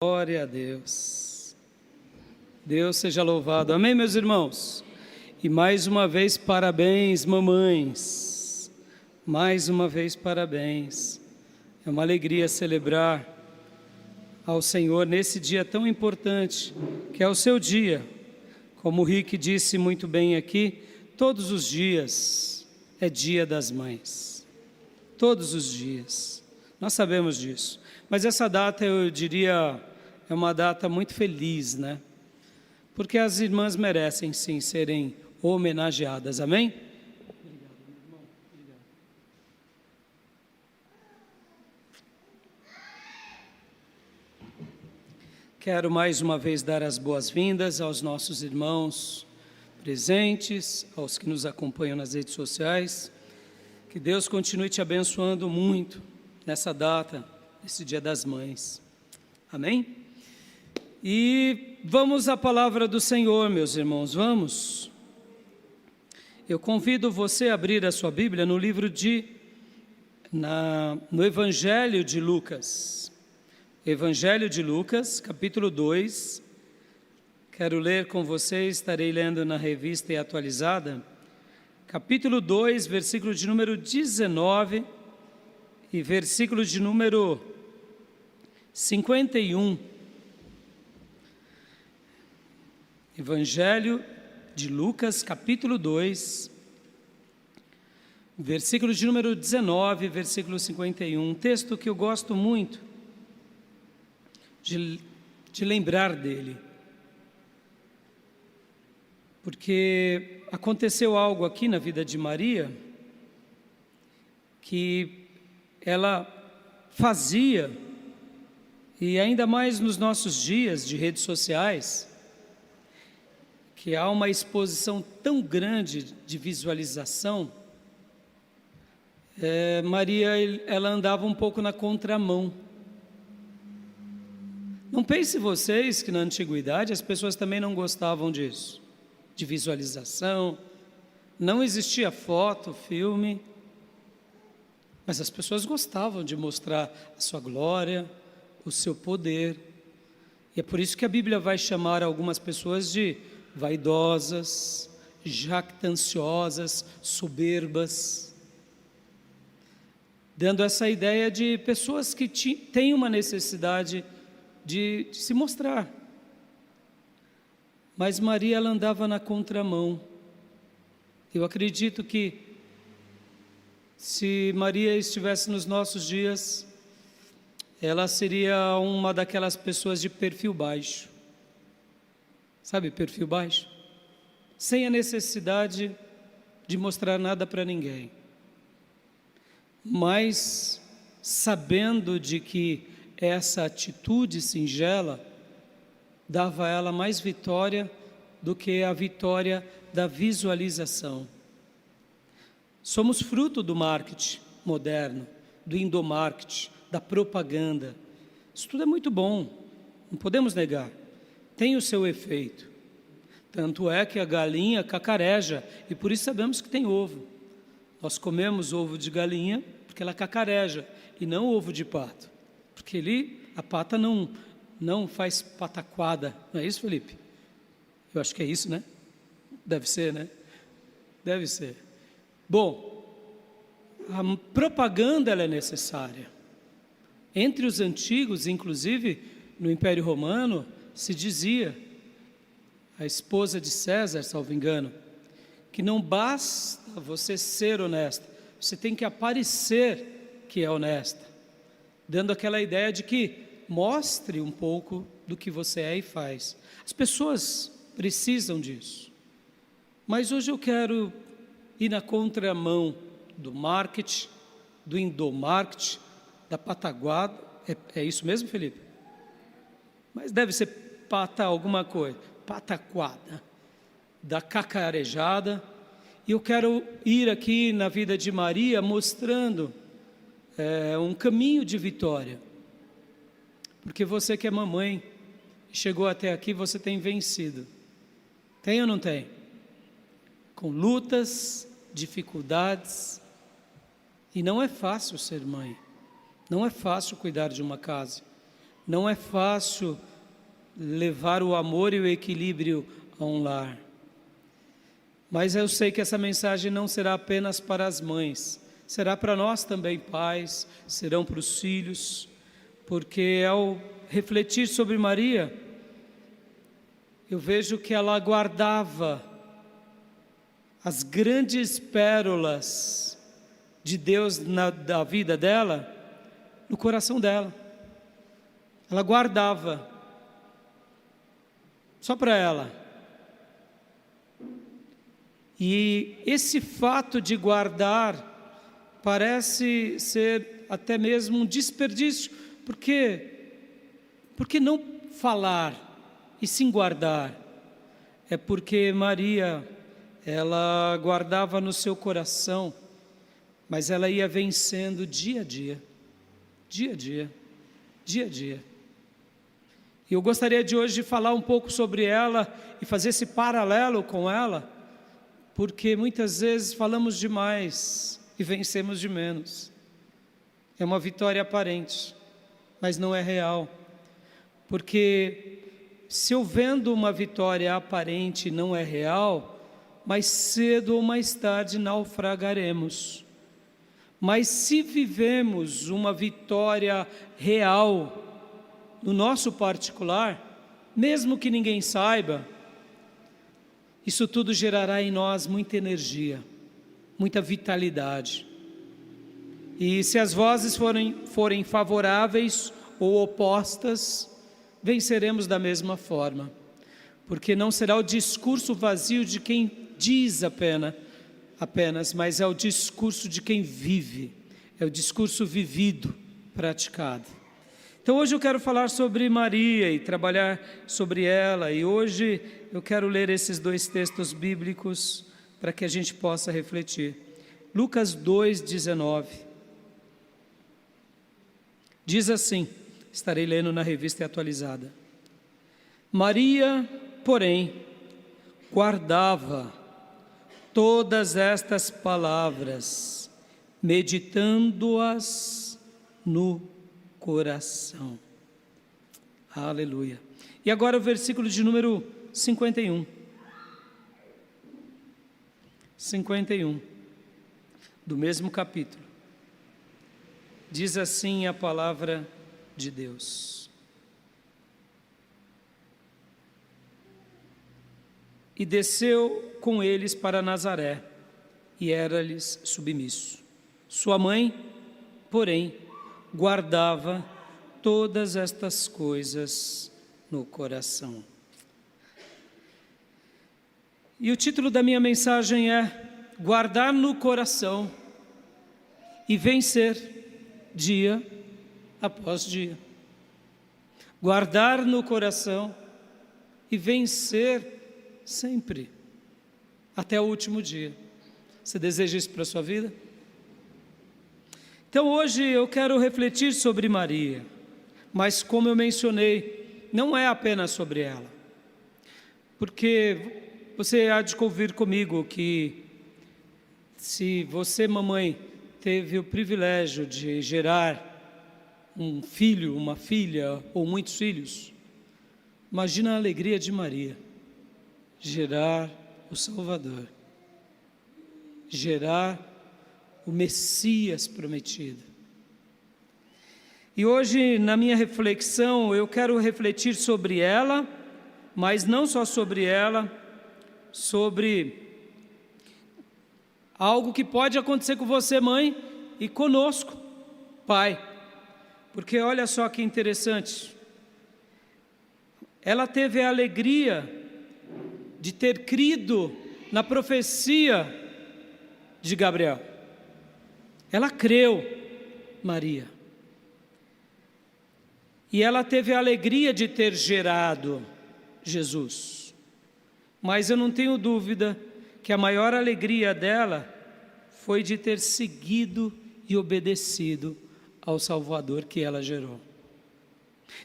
Glória a Deus. Deus seja louvado. Amém, meus irmãos? E mais uma vez, parabéns, mamães. Mais uma vez, parabéns. É uma alegria celebrar ao Senhor nesse dia tão importante, que é o seu dia. Como o Rick disse muito bem aqui, todos os dias é dia das mães. Todos os dias. Nós sabemos disso. Mas essa data, eu diria, é uma data muito feliz, né? Porque as irmãs merecem, sim, serem homenageadas. Amém? Obrigado, meu irmão. Obrigado. Quero mais uma vez dar as boas-vindas aos nossos irmãos presentes, aos que nos acompanham nas redes sociais. Que Deus continue te abençoando muito nessa data, nesse Dia das Mães. Amém? E vamos à palavra do Senhor, meus irmãos, vamos. Eu convido você a abrir a sua Bíblia no livro no Evangelho de Lucas. Evangelho de Lucas, capítulo 2. Quero ler com vocês, estarei lendo na revista e atualizada. Capítulo 2, versículo de número 19 e versículo de número 51. Evangelho de Lucas, capítulo 2, versículo de número 19, versículo 51. Um texto que eu gosto muito de lembrar dele. Porque aconteceu algo aqui na vida de Maria, que ela fazia, e ainda mais nos nossos dias de redes sociais, que há uma exposição tão grande de visualização, Maria, ela andava um pouco na contramão. Não pense vocês que na antiguidade as pessoas também não gostavam disso, de visualização, não existia foto, filme, mas as pessoas gostavam de mostrar a sua glória, o seu poder, e é por isso que a Bíblia vai chamar algumas pessoas de vaidosas, jactanciosas, soberbas, dando essa ideia de pessoas que têm uma necessidade de se mostrar. Mas Maria, ela andava na contramão. Eu acredito que se Maria estivesse nos nossos dias, ela seria uma daquelas pessoas de perfil baixo. Sabe, perfil baixo? Sem a necessidade de mostrar nada para ninguém. Mas sabendo de que essa atitude singela dava a ela mais vitória do que a vitória da visualização. Somos fruto do marketing moderno, do endomarketing, da propaganda. Isso tudo é muito bom, não podemos negar. Tem o seu efeito. Tanto é que a galinha cacareja, e por isso sabemos que tem ovo. Nós comemos ovo de galinha porque ela cacareja, e não ovo de pato. Porque a pata não faz pataquada. Não é isso, Felipe? Eu acho que é isso, né? Deve ser, né? Deve ser. Bom, a propaganda ela é necessária. Entre os antigos, inclusive no Império Romano, se dizia, a esposa de César, salvo engano, que não basta você ser honesta, você tem que aparecer que é honesta, dando aquela ideia de que mostre um pouco do que você é e faz. As pessoas precisam disso. Mas hoje eu quero ir na contramão do marketing, do endomarketing, da pataguada. É isso mesmo, Felipe? Mas deve ser pata alguma coisa. Pataquada, da cacarejada. E eu quero ir aqui na vida de Maria mostrando um caminho de vitória. Porque você que é mamãe, chegou até aqui, você tem vencido. Tem ou não tem? Com lutas, dificuldades. E não é fácil ser mãe. Não é fácil cuidar de uma casa. Não é fácil levar o amor e o equilíbrio a um lar. Mas eu sei que essa mensagem não será apenas para as mães, será para nós também, pais, serão para os filhos, porque ao refletir sobre Maria, eu vejo que ela guardava as grandes pérolas de Deus da vida dela no coração dela. Ela guardava só para ela. E esse fato de guardar parece ser até mesmo um desperdício, porque não falar e sim guardar? É porque Maria, ela guardava no seu coração, mas ela ia vencendo dia a dia, dia a dia, dia a dia. E eu gostaria de hoje falar um pouco sobre ela e fazer esse paralelo com ela, porque muitas vezes falamos demais e vencemos de menos. É uma vitória aparente, mas não é real. Porque se eu vendo uma vitória aparente e não é real, mais cedo ou mais tarde naufragaremos. Mas se vivemos uma vitória real no nosso particular, mesmo que ninguém saiba, isso tudo gerará em nós muita energia, muita vitalidade. E se as vozes forem favoráveis ou opostas, venceremos da mesma forma, porque não será o discurso vazio de quem diz apenas, mas é o discurso de quem vive, é o discurso vivido, praticado. Então hoje eu quero falar sobre Maria e trabalhar sobre ela, e hoje eu quero ler esses dois textos bíblicos para que a gente possa refletir. Lucas 2,19 diz assim, estarei lendo na Revista Atualizada: Maria, porém, guardava todas estas palavras, meditando-as no coração. Aleluia. E agora o versículo de número 51. 51, do mesmo capítulo. Diz assim a palavra de Deus: E desceu com eles para Nazaré, e era-lhes submisso. Sua mãe, porém, guardava todas estas coisas no coração. E o título da minha mensagem é Guardar no coração e vencer dia após dia. Guardar no coração e vencer sempre, até o último dia. Você deseja isso para a sua vida? Então hoje eu quero refletir sobre Maria, mas como eu mencionei, não é apenas sobre ela, porque você há de convir comigo que se você, mamãe, teve o privilégio de gerar um filho, uma filha ou muitos filhos, imagina a alegria de Maria, gerar o Salvador, gerar o Messias prometido. E hoje, na minha reflexão, eu quero refletir sobre ela, mas não só sobre ela, sobre algo que pode acontecer com você, mãe, e conosco, pai. Porque olha só que interessante, ela teve a alegria de ter crido na profecia de Gabriel. Ela creu, Maria. E ela teve a alegria de ter gerado Jesus. Mas eu não tenho dúvida que a maior alegria dela foi de ter seguido e obedecido ao Salvador que ela gerou.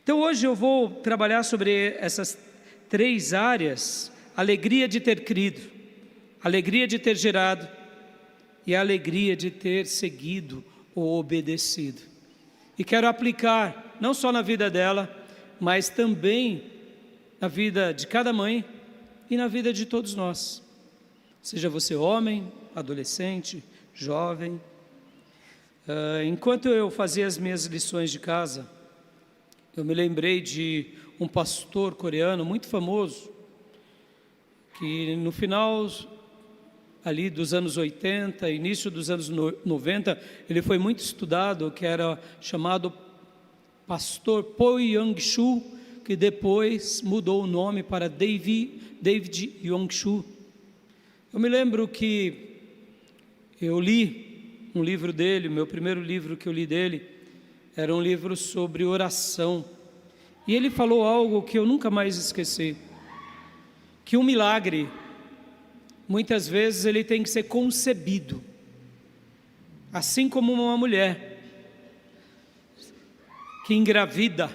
Então hoje eu vou trabalhar sobre essas três áreas: alegria de ter crido, alegria de ter gerado e a alegria de ter seguido ou obedecido. E quero aplicar não só na vida dela, mas também na vida de cada mãe e na vida de todos nós. Seja você homem, adolescente, jovem. Enquanto eu fazia as minhas lições de casa, eu me lembrei de um pastor coreano muito famoso, que no final ali dos anos 80, início dos anos 90, ele foi muito estudado, que era chamado pastor Po Young-soo, que depois mudou o nome para David Young-soo. Eu me lembro que eu li um livro dele, meu primeiro livro que eu li dele, era um livro sobre oração. E ele falou algo que eu nunca mais esqueci, que um milagre, muitas vezes ele tem que ser concebido, assim como uma mulher que engravida.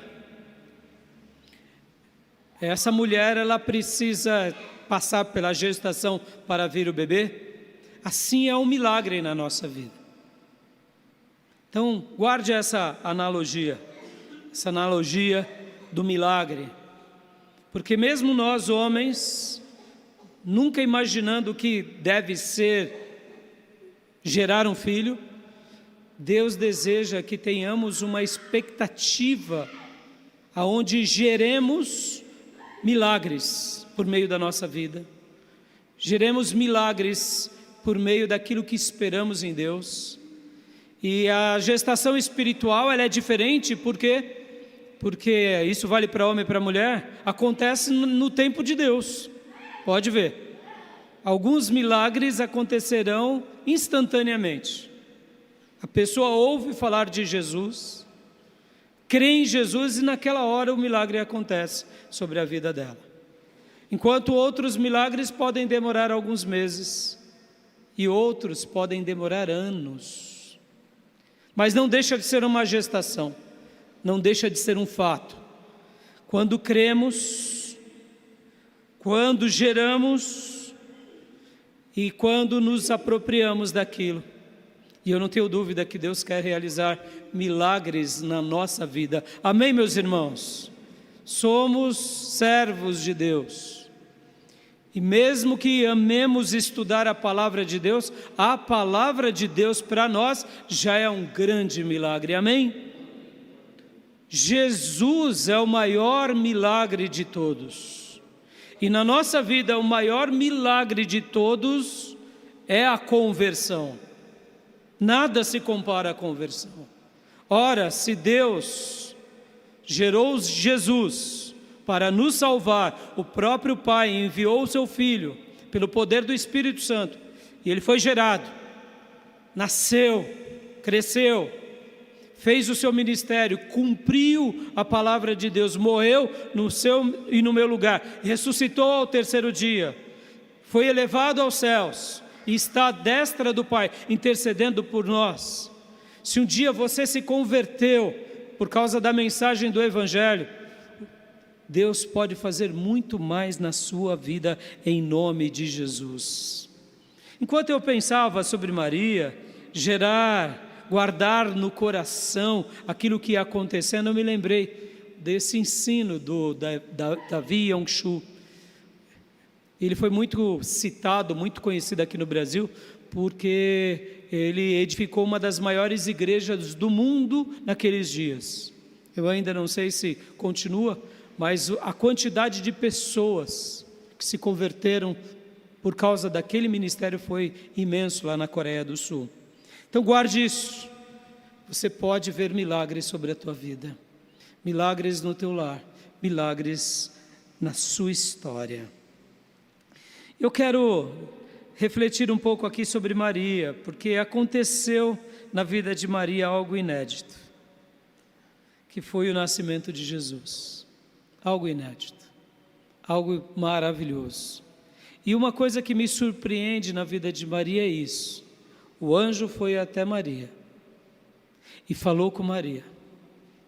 Essa mulher, ela precisa passar pela gestação para vir o bebê. Assim é um milagre na nossa vida. Então, guarde essa analogia do milagre, porque mesmo nós homens, nunca imaginando o que deve ser gerar um filho, Deus deseja que tenhamos uma expectativa aonde geremos milagres por meio da nossa vida, geremos milagres por meio daquilo que esperamos em Deus. E a gestação espiritual, ela é diferente, porque isso vale para homem e para mulher, acontece no tempo de Deus. Pode ver, alguns milagres acontecerão instantaneamente. A pessoa ouve falar de Jesus, crê em Jesus e naquela hora o milagre acontece sobre a vida dela. Enquanto outros milagres podem demorar alguns meses e outros podem demorar anos. Mas não deixa de ser uma gestação, não deixa de ser um fato. Quando cremos, quando geramos e quando nos apropriamos daquilo. E eu não tenho dúvida que Deus quer realizar milagres na nossa vida. Amém, meus irmãos? Somos servos de Deus. E mesmo que amemos estudar a palavra de Deus, a palavra de Deus para nós já é um grande milagre. Amém? Jesus é o maior milagre de todos. E na nossa vida, o maior milagre de todos é a conversão. Nada se compara à conversão. Ora, se Deus gerou Jesus para nos salvar, o próprio Pai enviou o seu Filho pelo poder do Espírito Santo, e ele foi gerado, nasceu, cresceu, fez o seu ministério, cumpriu a palavra de Deus, morreu no seu e no meu lugar, ressuscitou ao terceiro dia, foi elevado aos céus e está à destra do Pai, intercedendo por nós. Se um dia você se converteu por causa da mensagem do Evangelho, Deus pode fazer muito mais na sua vida em nome de Jesus. Enquanto eu pensava sobre Maria, guardar no coração aquilo que ia acontecendo, eu me lembrei desse ensino do David Young-soo. Ele foi muito citado, muito conhecido aqui no Brasil, porque ele edificou uma das maiores igrejas do mundo naqueles dias. Eu ainda não sei se continua, mas a quantidade de pessoas que se converteram por causa daquele ministério foi imenso lá na Coreia do Sul. Então guarde isso. Você pode ver milagres sobre a tua vida, milagres no teu lar, milagres na sua história. Eu quero refletir um pouco aqui sobre Maria, porque aconteceu na vida de Maria algo inédito, que foi o nascimento de Jesus. Algo inédito, algo maravilhoso. E uma coisa que me surpreende na vida de Maria é isso: o anjo foi até Maria e falou com Maria,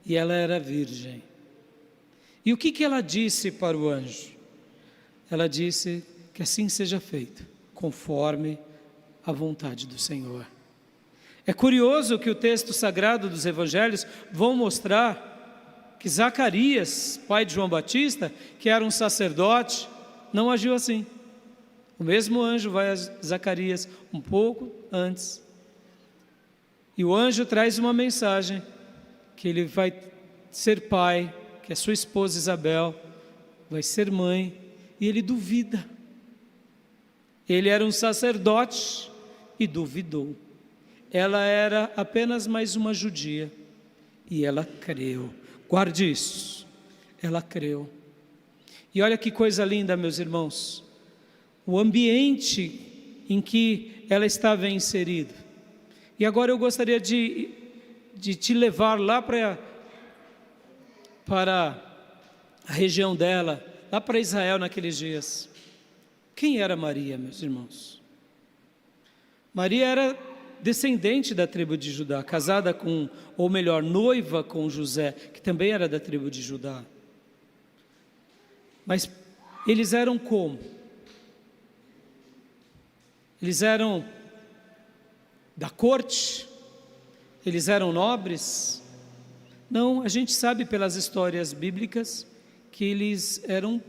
e ela era virgem. E o que ela disse para o anjo? Ela disse: que assim seja feito, conforme a vontade do Senhor. É curioso que o texto sagrado dos evangelhos vão mostrar que Zacarias, pai de João Batista, que era um sacerdote, não agiu assim. O mesmo anjo vai a Zacarias um pouco antes. E o anjo traz uma mensagem, que ele vai ser pai, que a sua esposa Isabel vai ser mãe, e ele duvida. Ele era um sacerdote e duvidou. Ela era apenas mais uma judia, e ela creu. Guarde isso, ela creu. E olha que coisa linda, meus irmãos, o ambiente em que ela estava inserida. E agora eu gostaria de te levar lá para a região dela, lá para Israel naqueles dias. Quem era Maria, meus irmãos? Maria era descendente da tribo de Judá, casada com, ou melhor, noiva com José, que também era da tribo de Judá. Mas eles eram como? Eles eram da corte? Eles eram nobres? Não, a gente sabe pelas histórias bíblicas que eles eram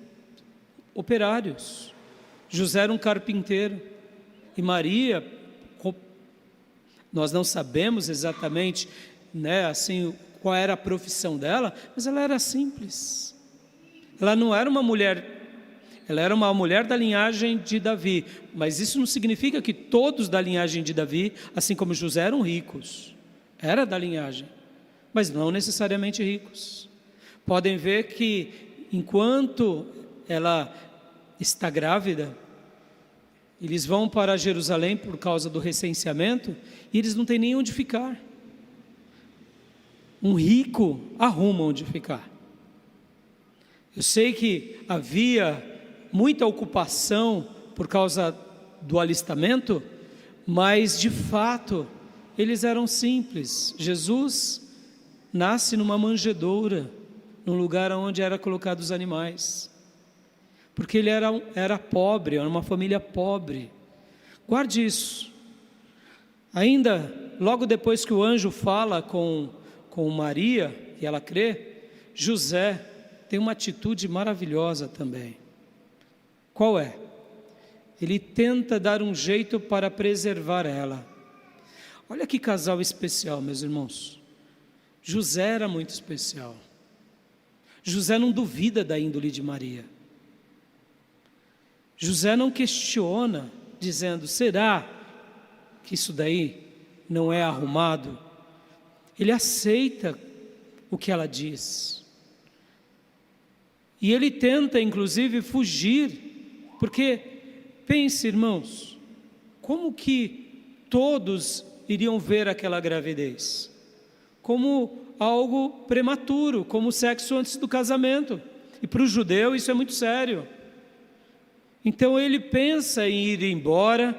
operários. José era um carpinteiro e Maria, nós não sabemos exatamente, né, assim, qual era a profissão dela, mas ela era simples. Ela não era uma mulher, ela era uma mulher da linhagem de Davi, mas isso não significa que todos da linhagem de Davi, assim como José, eram ricos. Era da linhagem, mas não necessariamente ricos. Podem ver que enquanto ela está grávida, eles vão para Jerusalém por causa do recenseamento e eles não têm nem onde ficar. Um rico arruma onde ficar. Eu sei que havia muita ocupação por causa do alistamento, mas de fato eles eram simples. Jesus nasce numa manjedoura, num lugar onde eram colocados os animais, porque ele era pobre, era uma família pobre. Guarde isso. Ainda, logo depois que o anjo fala com Maria, e ela crê, José tem uma atitude maravilhosa também. Qual é? Ele tenta dar um jeito para preservar ela. Olha que casal especial, meus irmãos. José era muito especial. José não duvida da índole de Maria. José não questiona, dizendo, será que isso daí não é arrumado? Ele aceita o que ela diz. E ele tenta, inclusive, fugir, porque, pense, irmãos, como que todos iriam ver aquela gravidez? Como algo prematuro, como sexo antes do casamento. E para o judeu isso é muito sério. Então ele pensa em ir embora,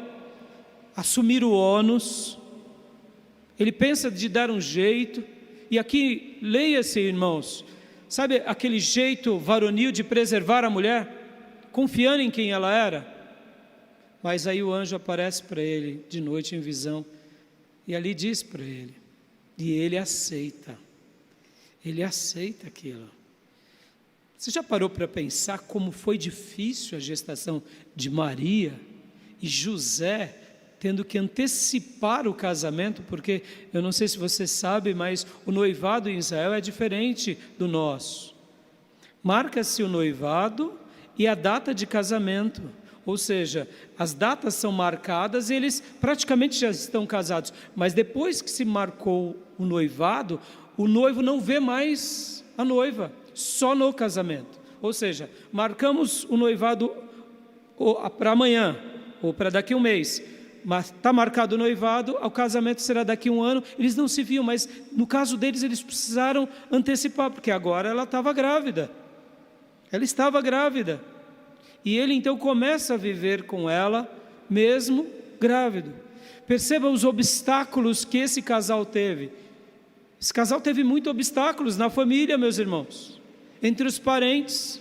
assumir o ônus, ele pensa de dar um jeito, e aqui, leia-se, irmãos, sabe aquele jeito varonil de preservar a mulher, confiando em quem ela era? Mas aí o anjo aparece para ele de noite em visão, e ali diz para ele, e ele aceita aquilo. Você já parou para pensar como foi difícil a gestação de Maria e José tendo que antecipar o casamento? Porque eu não sei se você sabe, mas o noivado em Israel é diferente do nosso. Marca-se o noivado e a data de casamento, ou seja, as datas são marcadas e eles praticamente já estão casados, mas depois que se marcou o noivado, o noivo não vê mais a noiva, só no casamento. Ou seja, marcamos o noivado para amanhã ou para daqui a um mês, mas está marcado o noivado, o casamento será daqui a um ano. Eles não se viam, mas no caso deles eles precisaram antecipar, porque agora ela estava grávida. Ela estava grávida. E ele então começa a viver com ela, mesmo grávido. Perceba os obstáculos que esse casal teve. Esse casal teve muitos obstáculos na família, meus irmãos, entre os parentes,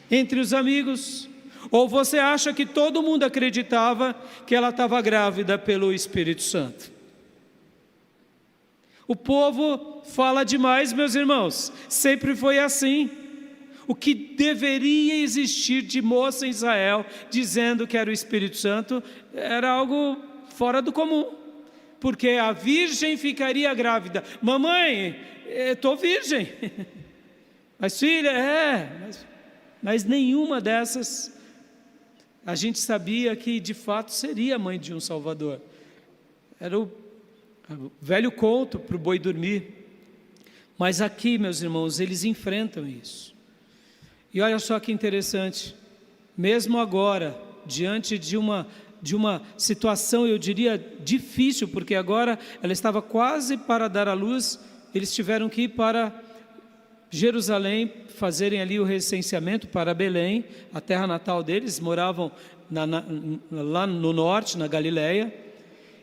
entre os amigos. Ou você acha que todo mundo acreditava que ela estava grávida pelo Espírito Santo? O povo fala demais, meus irmãos, sempre foi assim. O que deveria existir de moça em Israel, dizendo que era o Espírito Santo, era algo fora do comum, porque a virgem ficaria grávida. Mamãe, estou virgem. Mas filha, mas nenhuma dessas, a gente sabia que de fato seria a mãe de um Salvador. Era o velho conto para o boi dormir. Mas aqui, meus irmãos, eles enfrentam isso. E olha só que interessante, mesmo agora, diante de uma situação, eu diria, difícil, porque agora ela estava quase para dar à luz, eles tiveram que ir para Jerusalém, fazerem ali o recenseamento para Belém, a terra natal deles, moravam lá no norte, na Galileia,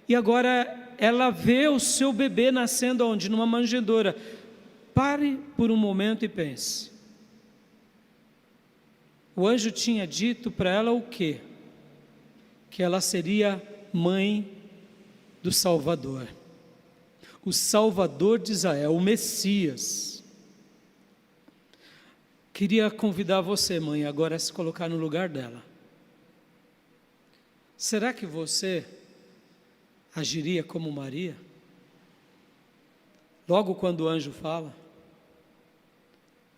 e agora ela vê o seu bebê nascendo onde? Numa manjedoura. Pare por um momento e pense. O anjo tinha dito para ela o quê? Que ela seria mãe do Salvador. O Salvador de Israel, o Messias. Queria convidar você, mãe, agora a se colocar no lugar dela. Será que você agiria como Maria? Logo quando o anjo fala?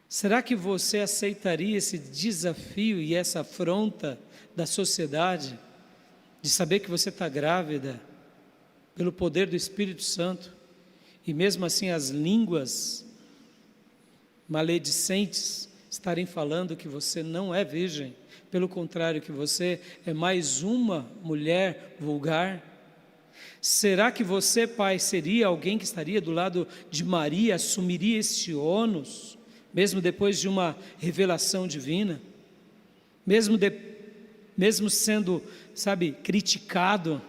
Será que você aceitaria esse desafio e essa afronta da sociedade, de saber que você está grávida, pelo poder do Espírito Santo, e mesmo assim as línguas maledicentes estarem falando que você não é virgem, pelo contrário, que você é mais uma mulher vulgar? Será que você, pai, seria alguém que estaria do lado de Maria, assumiria esse ônus, mesmo depois de uma revelação divina, mesmo sendo, criticado?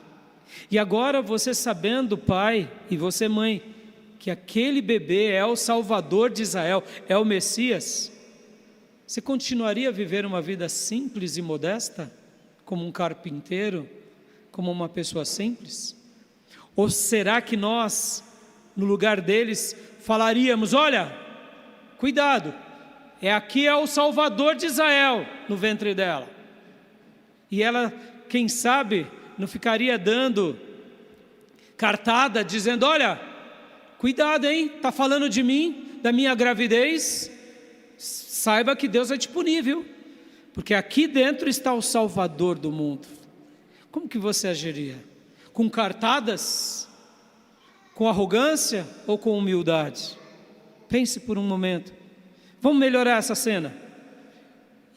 E agora você sabendo, pai, e você, mãe, que aquele bebê é o Salvador de Israel, é o Messias, você continuaria a viver uma vida simples e modesta, como um carpinteiro, como uma pessoa simples? Ou será que nós, no lugar deles, falaríamos: olha, cuidado, aqui é o Salvador de Israel no ventre dela. E ela, quem sabe, não ficaria dando cartada, dizendo: olha, cuidado, hein, está falando de mim, da minha gravidez, saiba que Deus vai te punir, viu? Porque aqui dentro está o Salvador do mundo. Como que você agiria? Com cartadas? Com arrogância ou com humildade? Pense por um momento. Vamos melhorar essa cena.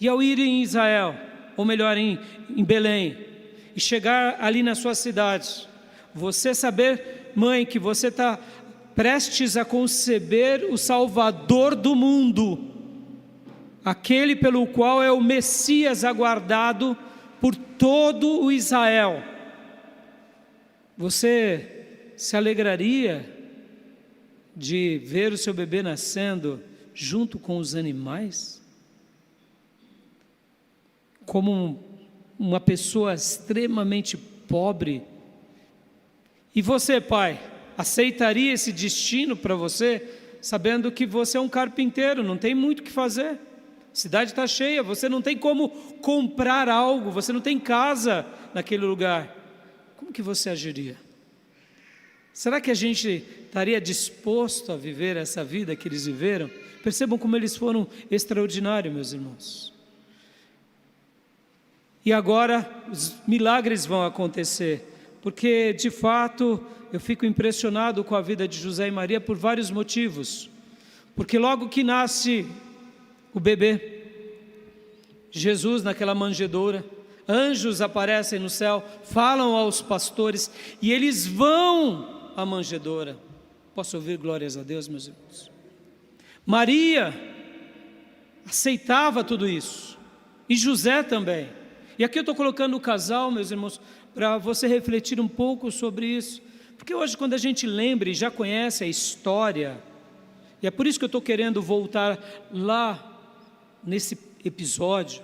E ao ir em Israel, ou melhor em Belém, e chegar ali na sua cidade, você saber, mãe, que você está prestes a conceber o Salvador do mundo, aquele pelo qual é o Messias aguardado por todo o Israel. Você se alegraria de ver o seu bebê nascendo junto com os animais? Como uma pessoa extremamente pobre? E você, pai, aceitaria esse destino para você, sabendo que você é um carpinteiro, não tem muito o que fazer, a cidade está cheia, você não tem como comprar algo, você não tem casa naquele lugar? Como que você agiria? Será que a gente estaria disposto a viver essa vida que eles viveram? Percebam como eles foram extraordinários, meus irmãos. E agora os milagres vão acontecer, porque de fato eu fico impressionado com a vida de José e Maria por vários motivos. Porque logo que nasce o bebê, Jesus naquela manjedoura, anjos aparecem no céu, falam aos pastores e eles vão à manjedoura. Posso ouvir glórias a Deus, meus irmãos? Maria aceitava tudo isso, e José também. E aqui eu estou colocando o casal, meus irmãos, para você refletir um pouco sobre isso, porque hoje quando a gente lembra e já conhece a história, e é por isso que eu estou querendo voltar lá nesse episódio,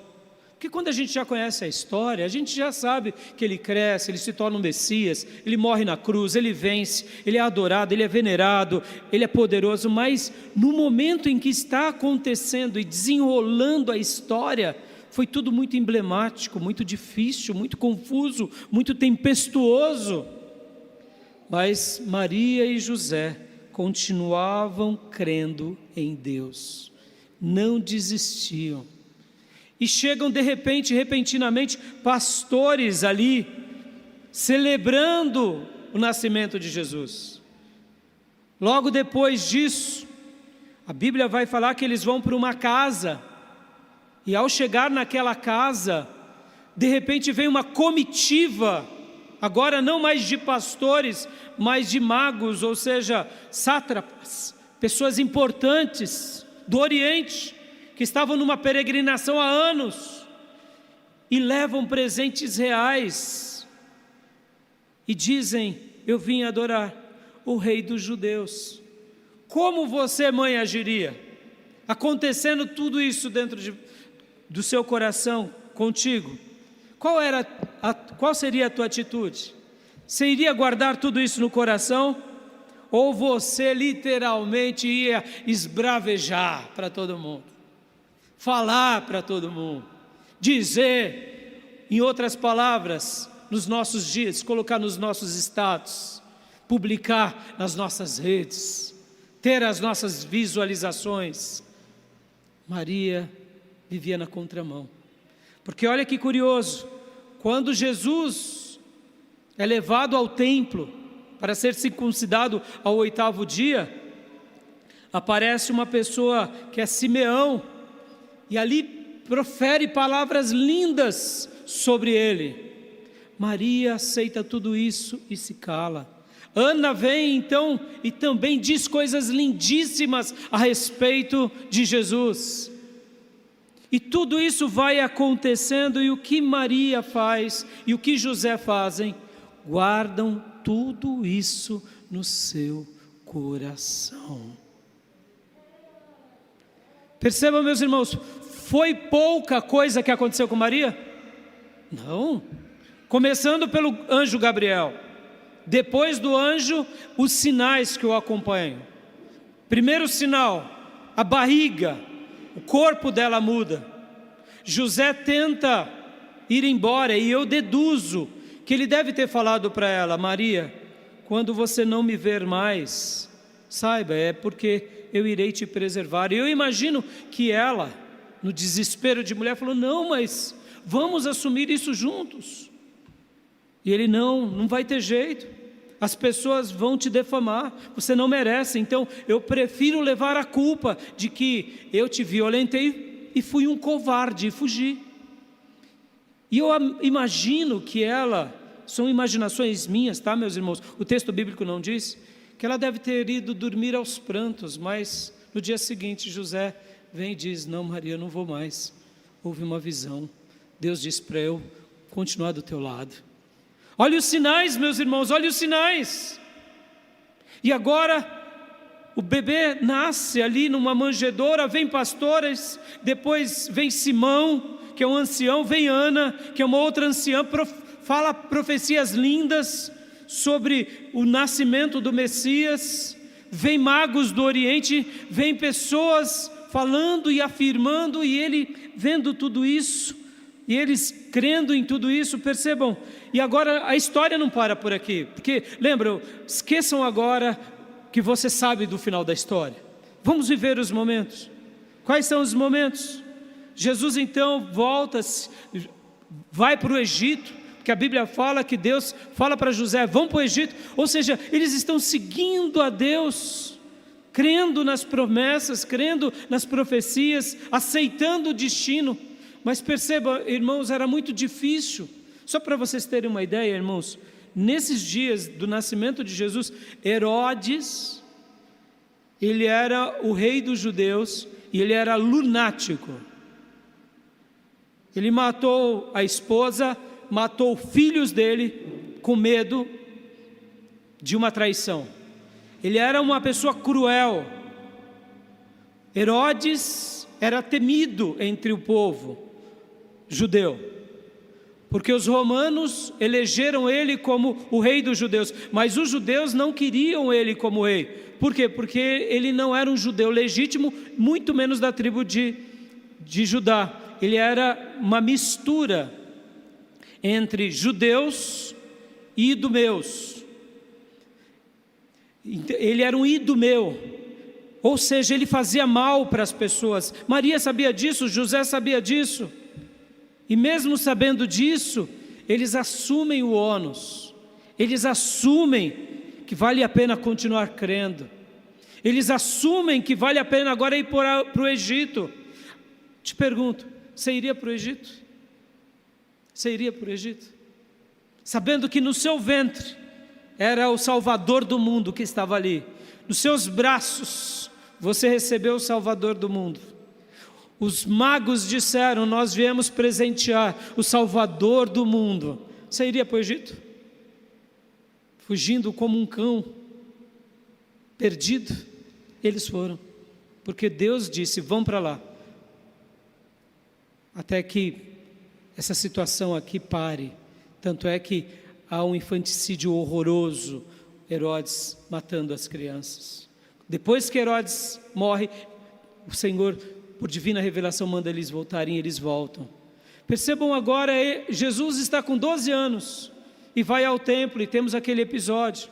Porque quando a gente já conhece a história, a gente já sabe que ele cresce, ele se torna um Messias, ele morre na cruz, ele vence, ele é adorado, ele é venerado, ele é poderoso, mas no momento em que está acontecendo e desenrolando a história, foi tudo muito emblemático, muito difícil, muito confuso, muito tempestuoso. Mas Maria e José continuavam crendo em Deus, não desistiam. E chegam de repente, repentinamente, pastores ali, celebrando o nascimento de Jesus. Logo depois disso, a Bíblia vai falar que eles vão para uma casa, e ao chegar naquela casa, de repente vem uma comitiva, agora não mais de pastores, mas de magos, ou seja, sátrapas, pessoas importantes do Oriente, que estavam numa peregrinação há anos, e levam presentes reais, e dizem: eu vim adorar o Rei dos Judeus. Como você, mãe, agiria? Acontecendo tudo isso dentro do seu coração, contigo, qual seria a tua atitude? Você iria guardar tudo isso no coração? Ou você literalmente ia esbravejar para todo mundo? Falar para todo mundo? Dizer, em outras palavras, nos nossos dias, colocar nos nossos status, publicar nas nossas redes, ter as nossas visualizações. Maria vivia na contramão, porque olha que curioso, quando Jesus é levado ao templo para ser circuncidado ao 8º dia, aparece uma pessoa que é Simeão, e ali profere palavras lindas sobre ele. Maria aceita tudo isso e se cala. Ana vem então e também diz coisas lindíssimas a respeito de Jesus. E tudo isso vai acontecendo, e o que Maria faz e o que José fazem? Guardam tudo isso no seu coração. Percebam, meus irmãos, foi pouca coisa que aconteceu com Maria? Não. Começando pelo anjo Gabriel. Depois do anjo, os sinais que o acompanham. Primeiro sinal, a barriga, o corpo dela muda. José tenta ir embora, e eu deduzo que ele deve ter falado para ela: Maria, quando você não me ver mais, saiba, é porque eu irei te preservar. E eu imagino que ela, no desespero de mulher, falou: não, mas vamos assumir isso juntos. E ele: não vai ter jeito, as pessoas vão te defamar, você não merece, então eu prefiro levar a culpa de que eu te violentei e fui um covarde e fugi. E eu imagino que ela, são imaginações minhas, tá, meus irmãos? O texto bíblico não diz que ela deve ter ido dormir aos prantos, mas no dia seguinte José vem e diz: não, Maria, eu não vou mais. Houve uma visão, Deus disse para eu continuar do teu lado. Olha os sinais, meus irmãos, olha os sinais. E agora o bebê nasce ali numa manjedoura, vem pastores, depois vem Simão, que é um ancião, vem Ana, que é uma outra anciã, fala profecias lindas sobre o nascimento do Messias, vem magos do Oriente, vem pessoas falando e afirmando, e ele vendo tudo isso, e eles crendo em tudo isso. Percebam, e agora a história não para por aqui, porque lembram, esqueçam agora que você sabe do final da história, vamos viver os momentos. Quais são os momentos? Jesus então volta, vai para o Egito, que a Bíblia fala que Deus fala para José: vão para o Egito, ou seja, eles estão seguindo a Deus, crendo nas promessas, crendo nas profecias, aceitando o destino. Mas perceba, irmãos, era muito difícil. Só para vocês terem uma ideia, irmãos, nesses dias do nascimento de Jesus, Herodes, ele era o rei dos judeus, e ele era lunático. Ele matou a esposa, matou filhos dele com medo de uma traição. Ele era uma pessoa cruel. Herodes era temido entre o povo judeu, porque os romanos elegeram ele como o rei dos judeus, mas os judeus não queriam ele como rei. Por quê? Porque ele não era um judeu legítimo, muito menos da tribo de Judá. Ele era uma mistura entre judeus e idumeus. Ele era um idumeu, ou seja, ele fazia mal para as pessoas. Maria sabia disso, José sabia disso. E mesmo sabendo disso, eles assumem o ônus, eles assumem que vale a pena continuar crendo, eles assumem que vale a pena agora ir para o Egito. Te pergunto, você iria para o Egito? Você iria para o Egito? Sabendo que no seu ventre era o Salvador do mundo que estava ali, nos seus braços você recebeu o Salvador do mundo. Os magos disseram: nós viemos presentear o Salvador do mundo. Você iria para o Egito? Fugindo como um cão perdido? Eles foram, porque Deus disse: vão para lá, até que essa situação aqui pare. Tanto é que há um infanticídio horroroso, Herodes matando as crianças. Depois que Herodes morre, o Senhor, por divina revelação, manda eles voltarem, e eles voltam. Percebam agora, Jesus está com 12 anos, e vai ao templo, e temos aquele episódio.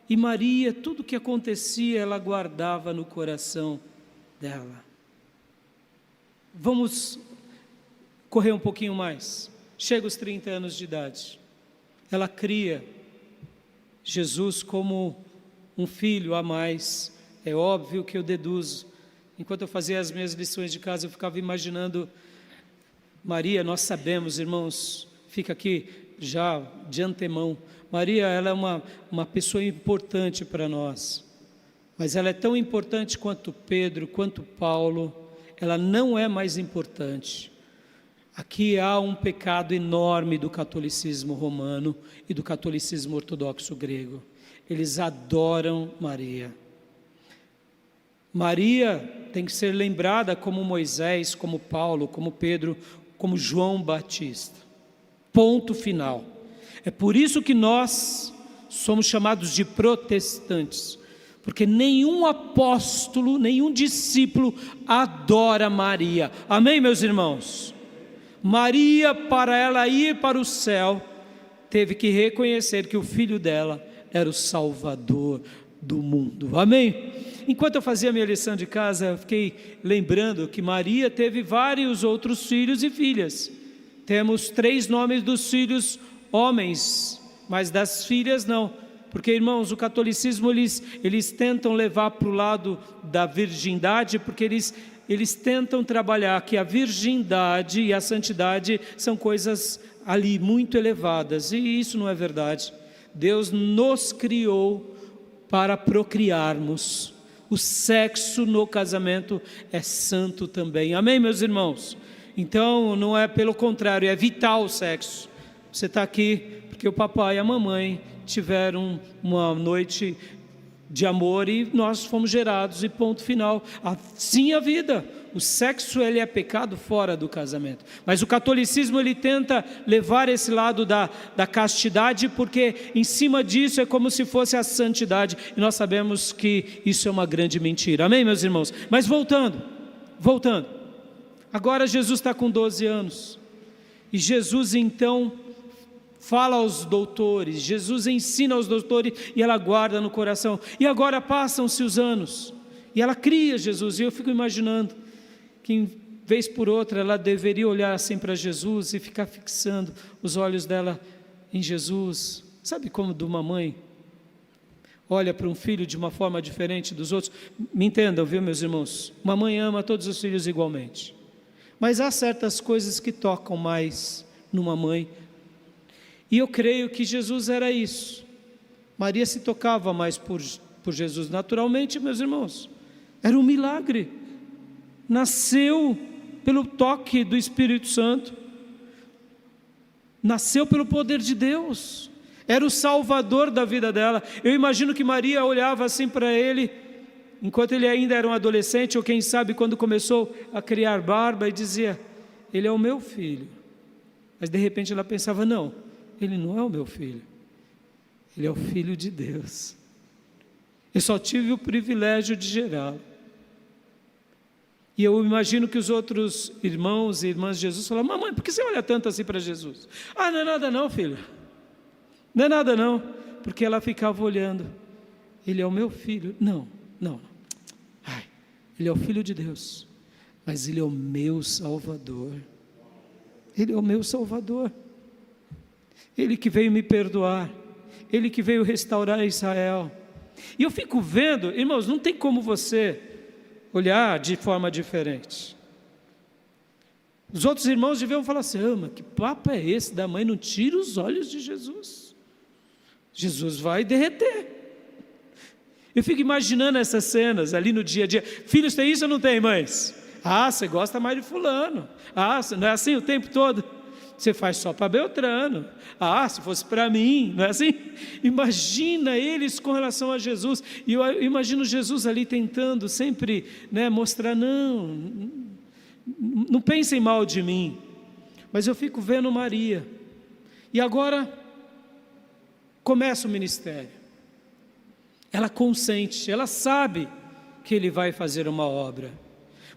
E Maria, tudo o que acontecia, ela guardava no coração dela. Vamos correr um pouquinho mais. Chega aos 30 anos de idade. Ela cria Jesus como um filho a mais. É óbvio que eu deduzo. Enquanto eu fazia as minhas lições de casa, eu ficava imaginando Maria. Nós sabemos, irmãos, fica aqui já de antemão, Maria, ela é uma pessoa importante para nós, mas ela é tão importante quanto Pedro, quanto Paulo. Ela não é mais importante. Aqui há um pecado enorme do catolicismo romano e do catolicismo ortodoxo grego. Eles adoram Maria. Maria tem que ser lembrada como Moisés, como Paulo, como Pedro, como João Batista. Ponto final. É por isso que nós somos chamados de protestantes, porque nenhum apóstolo, nenhum discípulo adora Maria. Amém, meus irmãos? Maria, para ela ir para o céu, teve que reconhecer que o filho dela era o Salvador do mundo. Amém? Enquanto eu fazia a minha lição de casa, eu fiquei lembrando que Maria teve vários outros filhos e filhas. Temos 3 nomes dos filhos homens, mas das filhas não. Porque, irmãos, o catolicismo, eles tentam levar para o lado da virgindade, porque eles tentam trabalhar que a virgindade e a santidade são coisas ali muito elevadas, e isso não é verdade. Deus nos criou para procriarmos. O sexo no casamento é santo também. Amém, meus irmãos? Então, não é pelo contrário, é vital o sexo. Você está aqui porque o papai e a mamãe tiveram uma noite de amor e nós fomos gerados, e ponto final. Assim a vida. O sexo, ele é pecado fora do casamento, mas o catolicismo, ele tenta levar esse lado da castidade, porque em cima disso é como se fosse a santidade, e nós sabemos que isso é uma grande mentira. Amém, meus irmãos? Mas voltando, agora Jesus está com 12 anos, e Jesus então fala aos doutores, Jesus ensina aos doutores, e ela guarda no coração. E agora passam-se os anos, e ela cria Jesus, e eu fico imaginando que, em vez por outra, ela deveria olhar assim para Jesus e ficar fixando os olhos dela em Jesus. Sabe como de uma mãe olha para um filho de uma forma diferente dos outros? Me entendam, viu, meus irmãos? Uma mãe ama todos os filhos igualmente, mas há certas coisas que tocam mais numa mãe, e eu creio que Jesus era isso. Maria se tocava mais por Jesus naturalmente, meus irmãos. Era um milagre. Nasceu pelo toque do Espírito Santo, nasceu pelo poder de Deus, era o Salvador da vida dela. Eu imagino que Maria olhava assim para ele, enquanto ele ainda era um adolescente, ou quem sabe quando começou a criar barba, e dizia: ele é o meu filho. Mas de repente ela pensava, não, ele não é o meu filho, ele é o Filho de Deus. Eu só tive o privilégio de gerá-lo. E eu imagino que os outros irmãos e irmãs de Jesus falaram, mamãe, por que você olha tanto assim para Jesus? Ah, não é nada não, filho. Não é nada não. Porque ela ficava olhando. Ele é o meu filho. Não. Ai, ele é o Filho de Deus. Mas ele é o meu Salvador. Ele é o meu Salvador. Ele que veio me perdoar. Ele que veio restaurar Israel. E eu fico vendo, irmãos, não tem como você olhar de forma diferente. Os outros irmãos deviam falar assim, mas que papo é esse da mãe? Não tira os olhos de Jesus. Jesus vai derreter. Eu fico imaginando essas cenas ali no dia a dia. Filhos têm isso ou não tem, mães? Ah, você gosta mais de fulano. Ah, não é assim o tempo todo? Você faz só para Beltrano. Ah, se fosse para mim, não é assim? Imagina eles com relação a Jesus. E eu imagino Jesus ali tentando sempre, mostrar, não pensem mal de mim. Mas eu fico vendo Maria. E agora começa o ministério. Ela consente, ela sabe que ele vai fazer uma obra.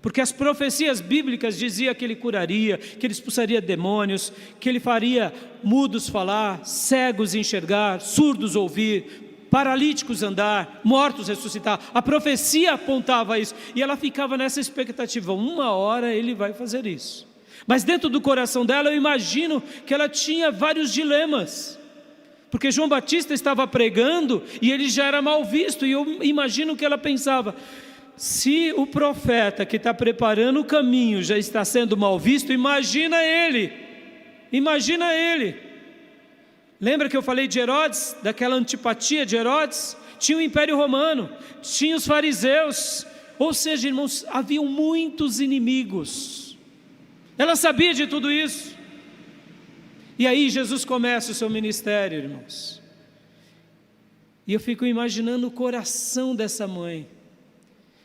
Porque as profecias bíblicas diziam que ele curaria, que ele expulsaria demônios, que ele faria mudos falar, cegos enxergar, surdos ouvir, paralíticos andar, mortos ressuscitar. A profecia apontava isso, e ela ficava nessa expectativa, uma hora ele vai fazer isso. Mas dentro do coração dela eu imagino que ela tinha vários dilemas, porque João Batista estava pregando e ele já era mal visto, e eu imagino que ela pensava, se o profeta que está preparando o caminho já está sendo mal visto, imagina ele. Lembra que eu falei de Herodes, daquela antipatia de Herodes? Tinha o Império Romano, tinha os fariseus, ou seja, irmãos, haviam muitos inimigos. Ela sabia de tudo isso. E aí Jesus começa o seu ministério, irmãos. E eu fico imaginando o coração dessa mãe.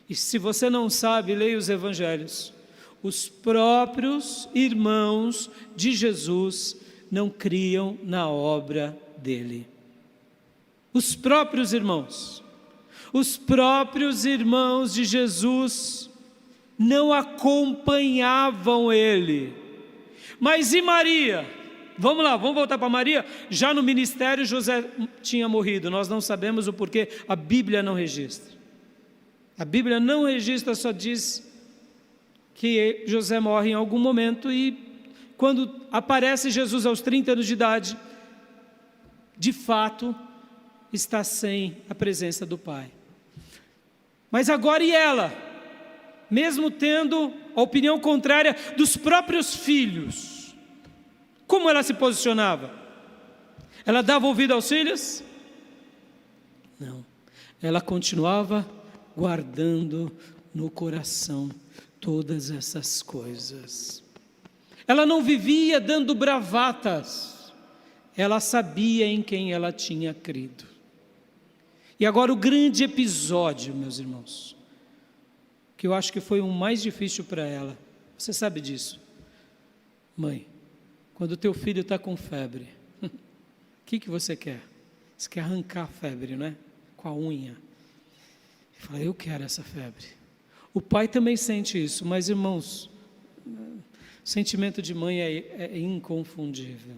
E se você não sabe, leia os evangelhos. Os próprios irmãos de Jesus não criam na obra dele. Os próprios irmãos de Jesus não acompanhavam ele. Mas e Maria? Vamos lá, vamos voltar para Maria. Já no ministério José tinha morrido, nós não sabemos o porquê, a Bíblia não registra. A Bíblia não registra, só diz que José morre em algum momento, e quando aparece Jesus aos 30 anos de idade, de fato está sem a presença do Pai. Mas agora e ela? Mesmo tendo a opinião contrária dos próprios filhos, como ela se posicionava? Ela dava ouvido aos filhos? Não, ela continuava guardando no coração todas essas coisas. Ela não vivia dando bravatas, ela sabia em quem ela tinha crido. E agora o grande episódio, meus irmãos, que eu acho que foi o mais difícil para ela. Você sabe disso, mãe? Quando o teu filho está com febre, o que você quer? Você quer arrancar a febre, não é? Com a unha. Eu falei, eu quero essa febre. O pai também sente isso, mas irmãos, o sentimento de mãe é inconfundível.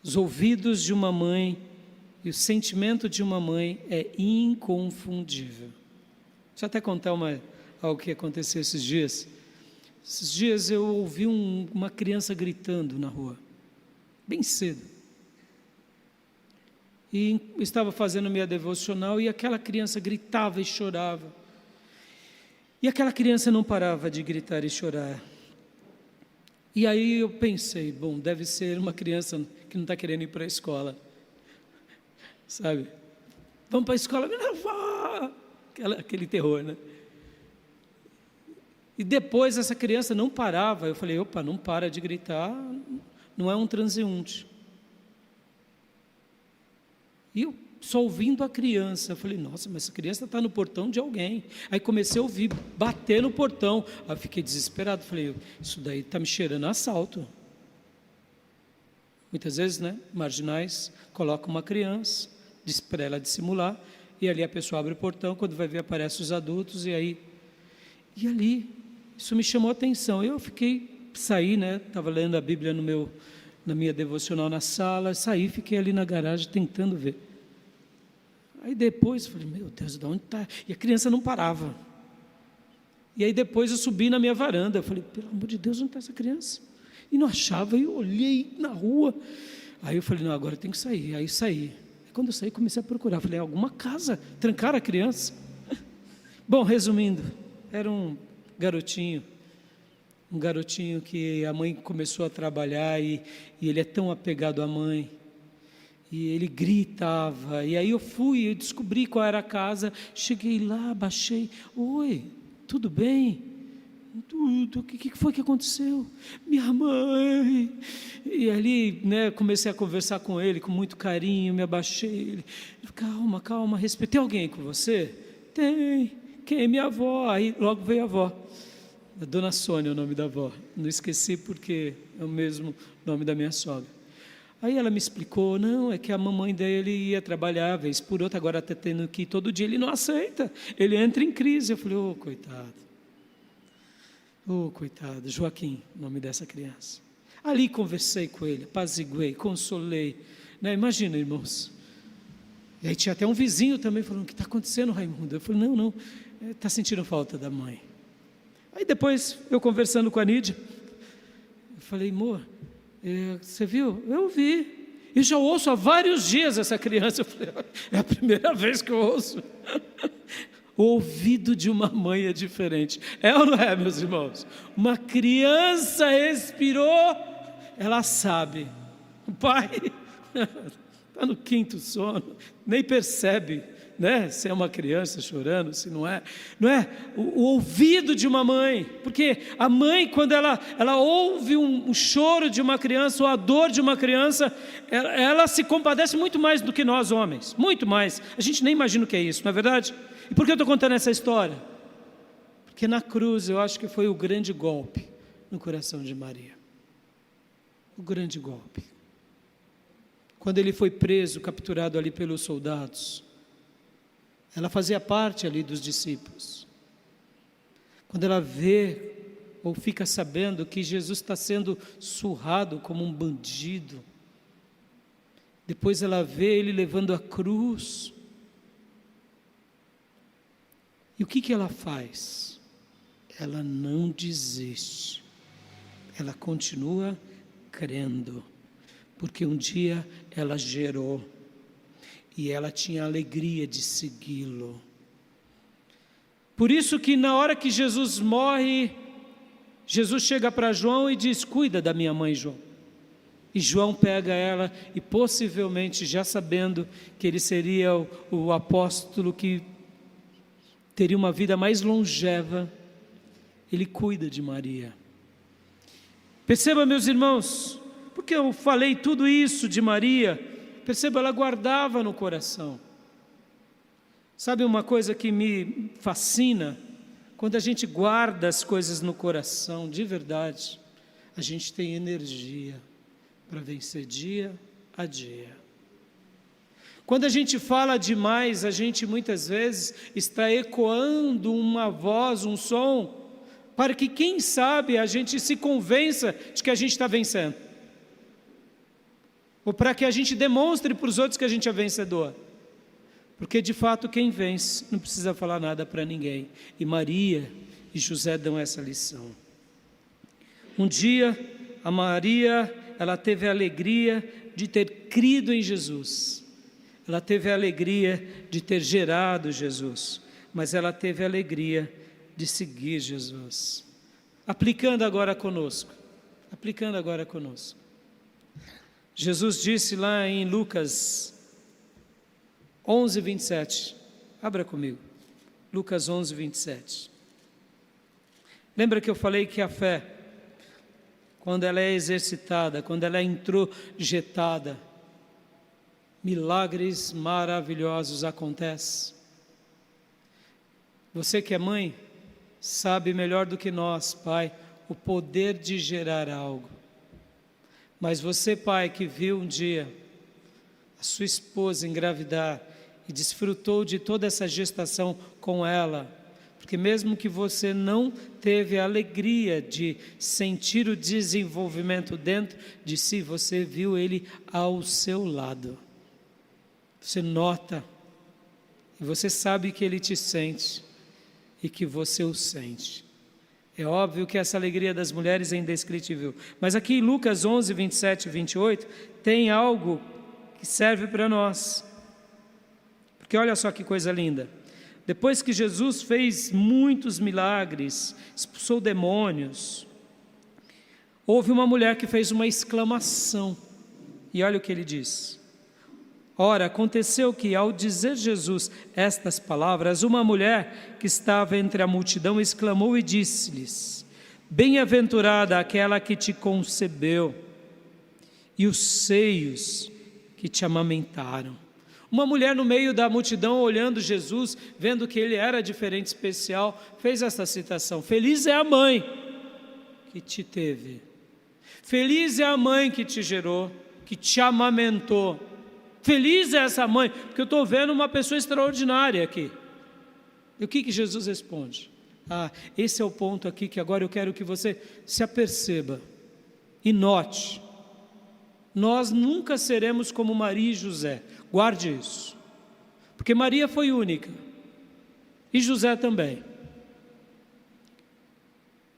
Os ouvidos de uma mãe e o sentimento de uma mãe é inconfundível. Deixa eu até contar algo que aconteceu esses dias. Esses dias eu ouvi uma criança gritando na rua, bem cedo. E estava fazendo minha devocional e aquela criança gritava e chorava. E aquela criança não parava de gritar e chorar. E aí eu pensei, bom, deve ser uma criança que não está querendo ir para a escola. Sabe? Vamos para a escola, aquele terror, né? E depois essa criança não parava. Eu falei, opa, não para de gritar, não é um transeunte. E eu só ouvindo a criança. Eu falei, nossa, mas essa criança está no portão de alguém. Aí comecei a ouvir, bater no portão. Aí eu fiquei desesperado, falei, isso daí está me cheirando a assalto. Muitas vezes, né, marginais colocam uma criança, diz para ela dissimular, e ali a pessoa abre o portão, quando vai ver aparecem os adultos, e ali, isso me chamou a atenção. Eu saí, né, estava lendo a Bíblia na minha devocional na sala, saí, fiquei ali na garagem tentando ver. Aí depois, falei, meu Deus, de onde está? E a criança não parava. E aí depois eu subi na minha varanda, eu falei, pelo amor de Deus, onde está essa criança? E não achava, eu olhei na rua. Aí eu falei, não, agora eu tenho que sair. Aí saí. Quando eu saí, comecei a procurar. Falei, alguma casa? Trancaram a criança? Bom, resumindo, era um garotinho que a mãe começou a trabalhar e ele é tão apegado à mãe. E ele gritava. E aí eu descobri qual era a casa. Cheguei lá, baixei. Oi, tudo bem? Tudo, o que foi que aconteceu? Minha mãe. E ali, né, comecei a conversar com ele com muito carinho, me abaixei. Ele, calma, respeita. Tem alguém com você? Tem. Quem? Minha avó. Aí logo veio a avó. A Dona Sônia é o nome da avó. Não esqueci porque é o mesmo nome da minha sogra. Aí ela me explicou, não, é que a mamãe dele ia trabalhar, vez por outra, agora está tendo que ir todo dia, ele não aceita, ele entra em crise. Eu falei, coitado, Joaquim, o nome dessa criança. Ali conversei com ele, apaziguei, consolei, né? Imagina, irmãos. E aí tinha até um vizinho também falando, o que está acontecendo, Raimundo? Eu falei, não, está sentindo falta da mãe. Aí depois, eu conversando com a Nídia, eu falei, amor, você viu? Eu vi. Eu já ouço há vários dias essa criança. Eu falei, é a primeira vez que eu ouço. O ouvido de uma mãe é diferente. É ou não é, meus irmãos? Uma criança expirou, ela sabe. O pai está no quinto sono, nem percebe, né? Se é uma criança chorando, se não é. Não é? O ouvido de uma mãe. Porque a mãe, quando ela ouve um choro de uma criança, ou a dor de uma criança, ela se compadece muito mais do que nós homens. Muito mais. A gente nem imagina o que é isso, não é verdade? E por que eu estou contando essa história? Porque na cruz eu acho que foi o grande golpe no coração de Maria. O grande golpe. Quando ele foi preso, capturado ali pelos soldados, ela fazia parte ali dos discípulos. Quando ela vê ou fica sabendo que Jesus está sendo surrado como um bandido, depois ela vê ele levando a cruz. E o que ela faz? Ela não desiste, ela continua crendo, porque um dia ela gerou, e ela tinha alegria de segui-lo. Por isso que na hora que Jesus morre, Jesus chega para João e diz, cuida da minha mãe, João. E João pega ela e possivelmente, já sabendo que ele seria o apóstolo que teria uma vida mais longeva, ele cuida de Maria. Perceba, meus irmãos, porque eu falei tudo isso de Maria, perceba, ela guardava no coração. Sabe uma coisa que me fascina? Quando a gente guarda as coisas no coração, de verdade, a gente tem energia para vencer dia a dia. Quando a gente fala demais, a gente muitas vezes está ecoando uma voz, um som, para que, quem sabe, a gente se convença de que a gente está vencendo. Ou para que a gente demonstre para os outros que a gente é vencedor. Porque, de fato, quem vence não precisa falar nada para ninguém. E Maria e José dão essa lição. Um dia, a Maria, ela teve a alegria de ter crido em Jesus. Ela teve a alegria de ter gerado Jesus, mas ela teve a alegria de seguir Jesus. Aplicando agora conosco. Jesus disse lá em Lucas 11, 27. Abra comigo. Lucas 11, 27. Lembra que eu falei que a fé, quando ela é exercitada, quando ela é introjetada, milagres maravilhosos acontecem. Você que é mãe, sabe melhor do que nós, pai, o poder de gerar algo. Mas você, pai, que viu um dia a sua esposa engravidar e desfrutou de toda essa gestação com ela, porque mesmo que você não teve a alegria de sentir o desenvolvimento dentro de si, você viu ele ao seu lado. Você nota, e você sabe que ele te sente, e que você o sente. É óbvio que essa alegria das mulheres é indescritível. Mas aqui em Lucas 11, 27 e 28, tem algo que serve para nós. Porque olha só que coisa linda. Depois que Jesus fez muitos milagres, expulsou demônios, houve uma mulher que fez uma exclamação. E olha o que ele diz. Ora, aconteceu que, ao dizer Jesus estas palavras, uma mulher que estava entre a multidão exclamou e disse-lhes: Bem-aventurada aquela que te concebeu e os seios que te amamentaram. Uma mulher no meio da multidão, olhando Jesus, vendo que ele era diferente, especial, fez essa citação: Feliz é a mãe que te teve. Feliz é a mãe que te gerou, que te amamentou. Feliz é essa mãe, porque eu estou vendo uma pessoa extraordinária aqui. E o que Jesus responde? Esse é o ponto aqui que agora eu quero que você se aperceba e note. Nós nunca seremos como Maria e José, guarde isso, porque Maria foi única, e José também.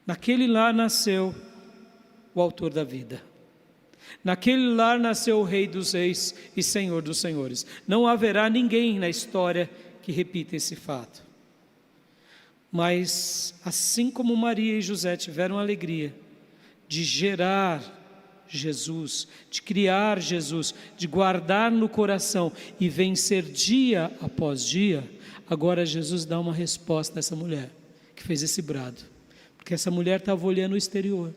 Naquele lar nasceu o autor da vida. Naquele lar nasceu o Rei dos Reis e Senhor dos Senhores. Não haverá ninguém na história que repita esse fato. Mas, assim como Maria e José tiveram a alegria de gerar Jesus, de criar Jesus, de guardar no coração e vencer dia após dia, agora Jesus dá uma resposta a essa mulher que fez esse brado. Porque essa mulher estava olhando o exterior.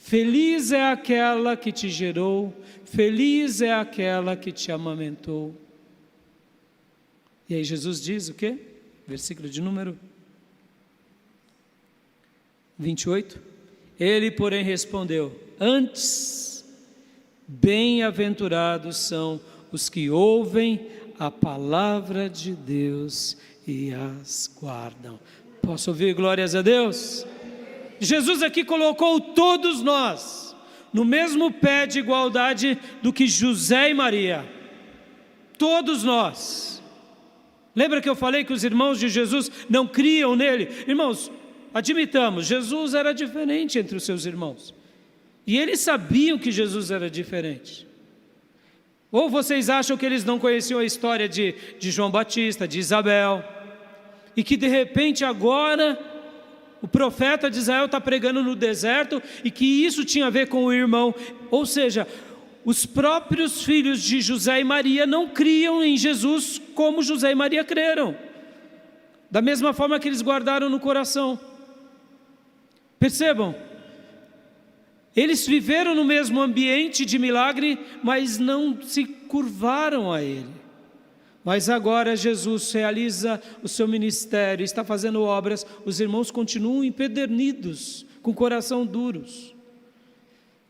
Feliz é aquela que te gerou, feliz é aquela que te amamentou. E aí Jesus diz o quê? Versículo de número 28. Ele, porém, respondeu: Antes, bem-aventurados são os que ouvem a palavra de Deus e as guardam. Posso ouvir glórias a Deus? Jesus aqui colocou todos nós no mesmo pé de igualdade do que José e Maria. Todos nós. Lembra que eu falei que os irmãos de Jesus não criam nele? Irmãos, admitamos, Jesus era diferente entre os seus irmãos. E eles sabiam que Jesus era diferente. Ou vocês acham que eles não conheciam a história de João Batista, de Isabel, e que de repente agora o profeta de Israel está pregando no deserto e que isso tinha a ver com o irmão? Ou seja, os próprios filhos de José e Maria não criam em Jesus como José e Maria creram, da mesma forma que eles guardaram no coração. Percebam, eles viveram no mesmo ambiente de milagre, mas não se curvaram a ele. Mas agora Jesus realiza o seu ministério, está fazendo obras, os irmãos continuam empedernidos, com coração duros.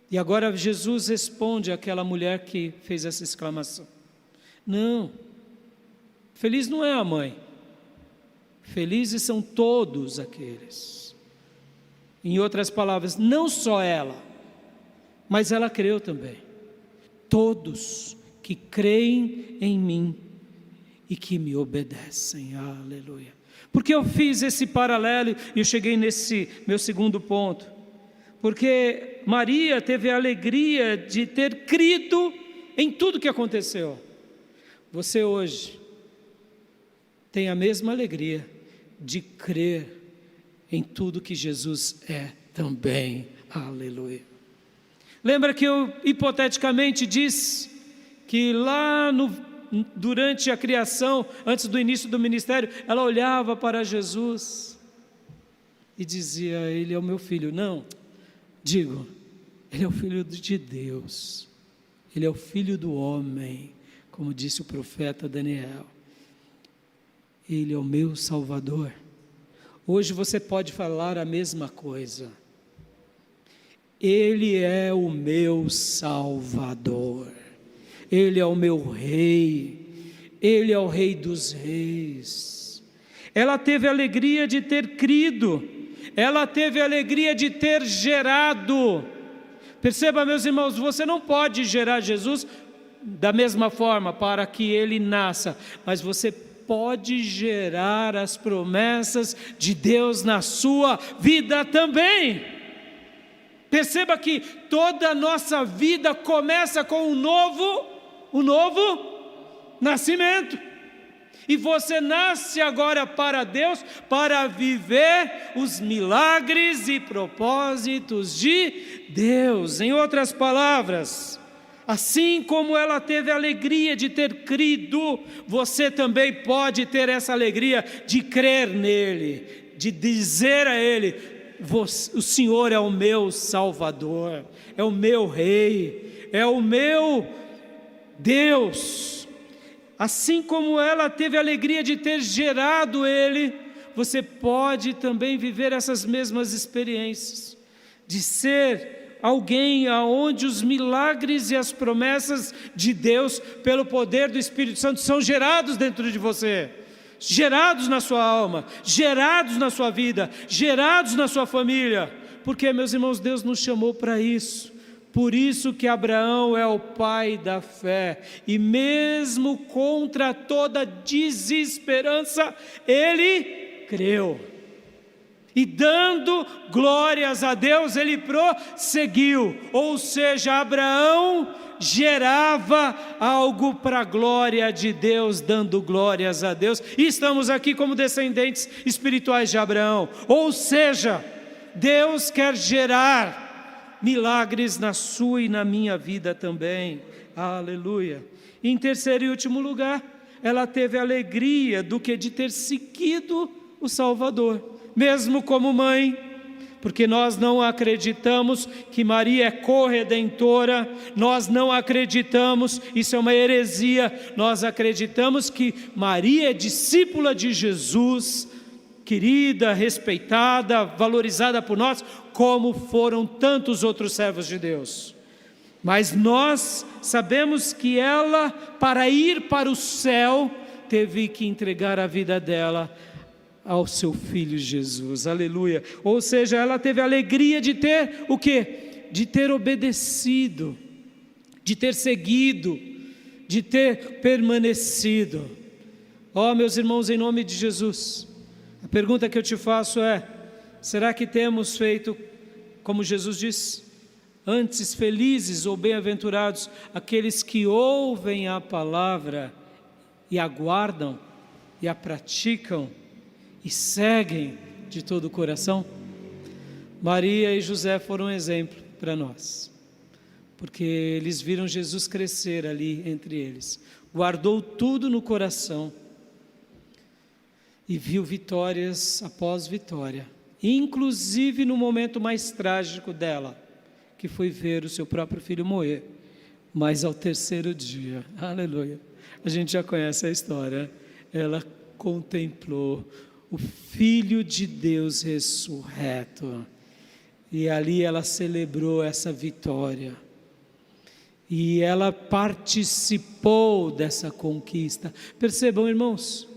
E agora Jesus responde àquela mulher que fez essa exclamação: Não, feliz não é a mãe, felizes são todos aqueles. Em outras palavras, não só ela, mas ela creu também. Todos que creem em mim e que me obedecem. Aleluia. Porque eu fiz esse paralelo e eu cheguei nesse meu segundo ponto. Porque Maria teve a alegria de ter crido em tudo que aconteceu. Você hoje tem a mesma alegria de crer em tudo que Jesus é também. Aleluia. Lembra que eu hipoteticamente disse que lá durante a criação, antes do início do ministério, ela olhava para Jesus e dizia: Ele é o meu filho. Não, digo, Ele é o filho de Deus, Ele é o filho do homem, como disse o profeta Daniel. Ele é o meu Salvador. Hoje você pode falar a mesma coisa. Ele é o meu Salvador. Ele é o meu Rei. Ele é o Rei dos Reis. Ela teve a alegria de ter crido. Ela teve a alegria de ter gerado. Perceba, meus irmãos, você não pode gerar Jesus da mesma forma para que ele nasça, mas você pode gerar as promessas de Deus na sua vida também. Perceba que toda a nossa vida começa com um novo nascimento. E você nasce agora para Deus, para viver os milagres e propósitos de Deus. Em outras palavras, assim como ela teve a alegria de ter crido, você também pode ter essa alegria de crer nele, de dizer a ele: o Senhor é o meu Salvador, é o meu Rei, é o meu Deus. Assim como ela teve a alegria de ter gerado ele, você pode também viver essas mesmas experiências, de ser alguém aonde os milagres e as promessas de Deus, pelo poder do Espírito Santo, são gerados dentro de você, gerados na sua alma, gerados na sua vida, gerados na sua família, porque, meus irmãos, Deus nos chamou para isso. Por isso que Abraão é o pai da fé, e mesmo contra toda desesperança, ele creu. E dando glórias a Deus, ele prosseguiu. Ou seja, Abraão gerava algo para a glória de Deus, dando glórias a Deus. E estamos aqui como descendentes espirituais de Abraão. Ou seja, Deus quer gerar milagres na sua e na minha vida também. Aleluia. E em terceiro e último lugar, ela teve a alegria de ter seguido o Salvador, mesmo como mãe, porque nós não acreditamos que Maria é corredentora, nós não acreditamos, isso é uma heresia, nós acreditamos que Maria é discípula de Jesus, querida, respeitada, valorizada por nós, como foram tantos outros servos de Deus. Mas nós sabemos que ela, para ir para o céu, teve que entregar a vida dela ao seu filho Jesus, aleluia. Ou seja, ela teve a alegria de ter o quê? De ter obedecido, de ter seguido, de ter permanecido. Ó, meus irmãos, em nome de Jesus, a pergunta que eu te faço é: será que temos feito como Jesus disse? Antes, felizes ou bem-aventurados aqueles que ouvem a palavra e aguardam e a praticam e seguem de todo o coração. Maria e José foram um exemplo para nós, porque eles viram Jesus crescer ali entre eles, guardou tudo no coração e viu vitórias após vitória, inclusive no momento mais trágico dela, que foi ver o seu próprio filho morrer, mas ao terceiro dia, aleluia, a gente já conhece a história, ela contemplou o Filho de Deus ressurreto, e ali ela celebrou essa vitória, e ela participou dessa conquista. Percebam, irmãos,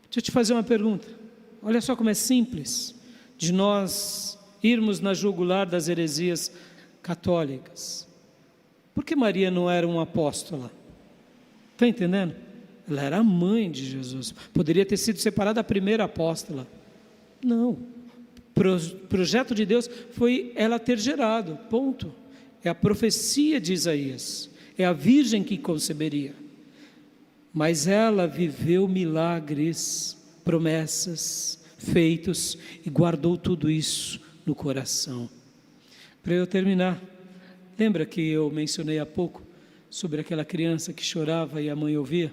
deixa eu te fazer uma pergunta, olha só como é simples, de nós irmos na jugular das heresias católicas. Por que Maria não era uma apóstola? Está entendendo? Ela era a mãe de Jesus, poderia ter sido separada a primeira apóstola. Não, o projeto de Deus foi ela ter gerado, ponto. É a profecia de Isaías, é a virgem que conceberia, mas ela viveu milagres, promessas, feitos, e guardou tudo isso no coração. Para eu terminar, lembra que eu mencionei há pouco sobre aquela criança que chorava e a mãe ouvia?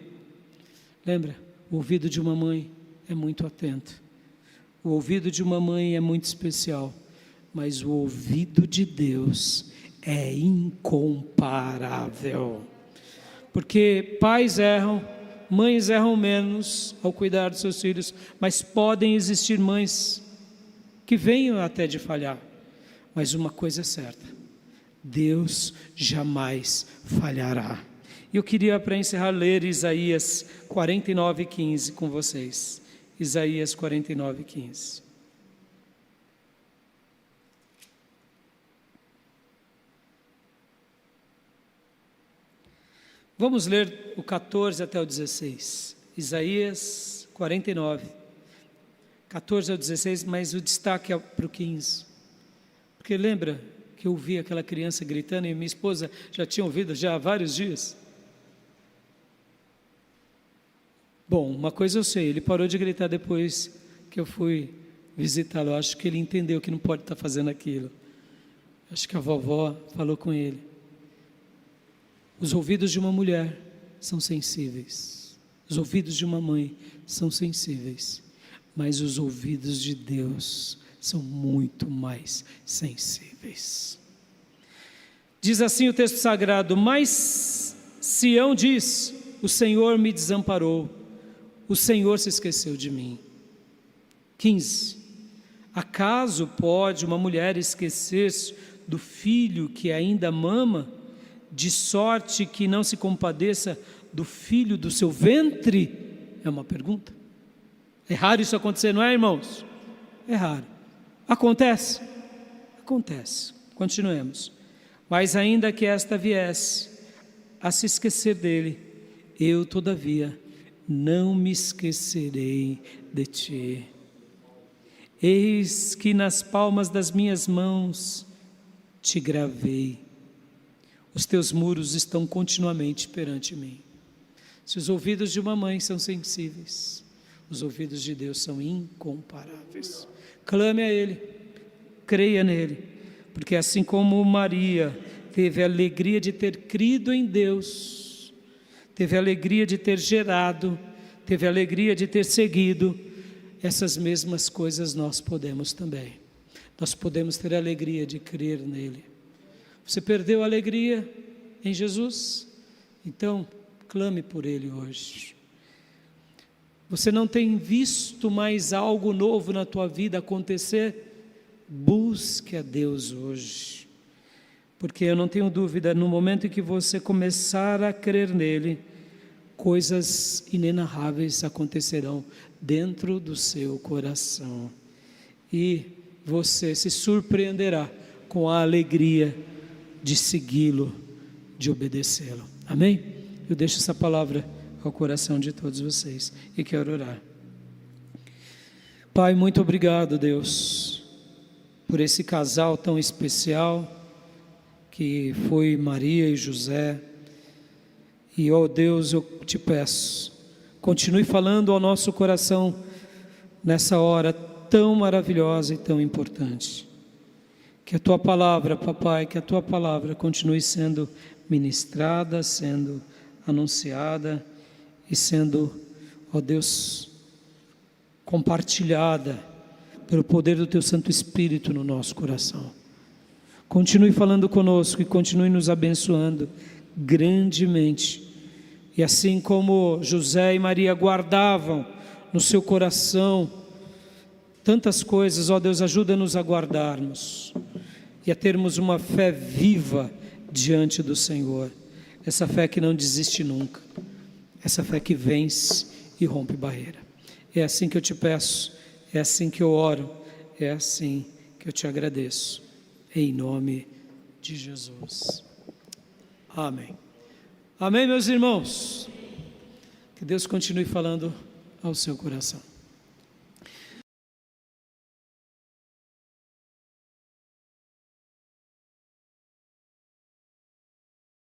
Lembra? O ouvido de uma mãe é muito atento, o ouvido de uma mãe é muito especial, mas o ouvido de Deus é incomparável. porque pais erram, mães erram menos ao cuidar dos seus filhos, mas podem existir mães que venham até de falhar. Mas uma coisa é certa: Deus jamais falhará. E eu queria, para encerrar, ler Isaías 49:15 com vocês. Isaías 49:15. Vamos ler o 14 até o 16. Isaías 49, 14 ao 16, mas o destaque é para o 15. Porque lembra que eu ouvi aquela criança gritando e minha esposa já tinha ouvido já há vários dias? Bom, uma coisa eu sei, ele parou de gritar depois que eu fui visitá-lo. Acho que ele entendeu que não pode estar fazendo aquilo. Acho que a vovó falou com ele. Os ouvidos de uma mulher são sensíveis. Os ouvidos de uma mãe são sensíveis. Mas os ouvidos de Deus são muito mais sensíveis. Diz assim o texto sagrado: mas Sião diz: o Senhor me desamparou, o Senhor se esqueceu de mim. 15. Acaso pode uma mulher esquecer-se do filho que ainda mama, de sorte que não se compadeça do filho do seu ventre? É uma pergunta. É raro isso acontecer, não é, irmãos? É raro. Acontece? Acontece. Continuemos. Mas ainda que esta viesse a se esquecer dele, eu, todavia, não me esquecerei de ti. Eis que nas palmas das minhas mãos te gravei. Os teus muros estão continuamente perante mim. Se os ouvidos de uma mãe são sensíveis, os ouvidos de Deus são incomparáveis. Clame a Ele, creia nele, porque assim como Maria teve a alegria de ter crido em Deus, teve a alegria de ter gerado, teve a alegria de ter seguido, essas mesmas coisas nós podemos também. Nós podemos ter a alegria de crer nele. Você perdeu a alegria em Jesus? Então, clame por ele hoje. Você não tem visto mais algo novo na tua vida acontecer? Busque a Deus hoje. Porque eu não tenho dúvida, no momento em que você começar a crer nele, coisas inenarráveis acontecerão dentro do seu coração. E você se surpreenderá com a alegria de segui-lo, de obedecê-lo. Amém? Eu deixo essa palavra ao coração de todos vocês e quero orar. Pai, muito obrigado, Deus, por esse casal tão especial que foi Maria e José. E, ó Deus, eu te peço, continue falando ao nosso coração nessa hora tão maravilhosa e tão importante. Que a tua palavra, papai, que a tua palavra continue sendo ministrada, sendo anunciada e sendo, ó Deus, compartilhada pelo poder do teu Santo Espírito no nosso coração. Continue falando conosco e continue nos abençoando grandemente. E assim como José e Maria guardavam no seu coração tantas coisas, ó Deus, ajuda-nos a guardarmos e a termos uma fé viva diante do Senhor. Essa fé que não desiste nunca, essa fé que vence e rompe barreira. É assim que eu te peço, é assim que eu oro, é assim que eu te agradeço, em nome de Jesus. Amém. Amém, meus irmãos. Que Deus continue falando ao seu coração.